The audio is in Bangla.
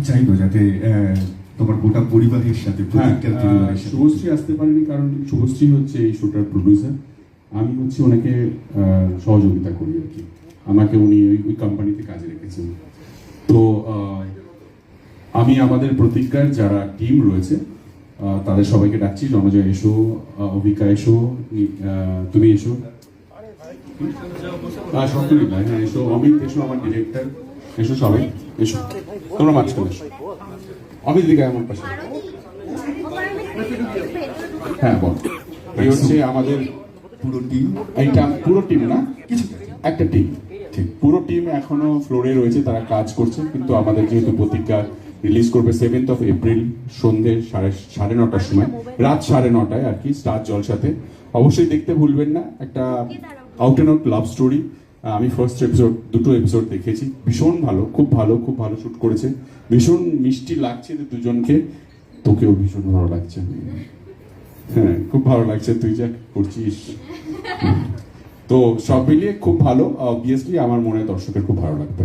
চাইবো যাতে তোমার গোটা পরিবারের সাথে প্রতিজ্ঞার পরিবারের সাথে। শুভশ্রী আসতে পারেনি কারণ শুভশ্রী হচ্ছে এই শোটার প্রডিউসার, আমি হচ্ছে ওনাকে সহযোগিতা করি আর কি, আমাকে উনি ওই কোম্পানিতে কাজে রেখেছেন। তো আমি আমাদের প্রতিজ্ঞার যারা টিম রয়েছে তাদের সবাইকে ডাকছি, জনজয় এসো, অভিকা এসো, তুমি এসো, সত্যি ভাই হ্যাঁ এসো, অমিত এসো, আমার ডিরেক্টর এসো, সবাই এসো, তোমরা মাঝখানে এসো, অমিত দিকে আমার পাশে। হ্যাঁ বল, এই হচ্ছে আমাদের পুরো টিম। এইটা পুরো টিম না, কিছু একটা টিম, ঠিক পুরো টিম এখনো ফ্লোরে রয়েছে, তারা কাজ করছে। কিন্তু আমাদের যেহেতু প্রতিজ্ঞা রিলিজ করবে 7th of April সন্ধ্যে 9:30টার সময়, রাত 9:30টায় আর কি, স্টার জলসাতে। অবশ্যই দেখতে ভুলবেন না, একটা out and out love story. আমি ফার্স্ট এপিসোড, দুটো এপিসোড দেখেছি, ভীষণ ভালো, খুব ভালো, খুব ভালো শ্যুট করেছে, ভীষণ মিষ্টি লাগছে দুজনকে, তোকেও ভীষণ ভালো লাগছে। হ্যাঁ খুব ভালো লাগছে তুই যা করছিস। তো সব মিলিয়ে খুব ভালো, অবভিয়াসলি আমার মনে হয় দর্শকের খুব ভালো লাগবে।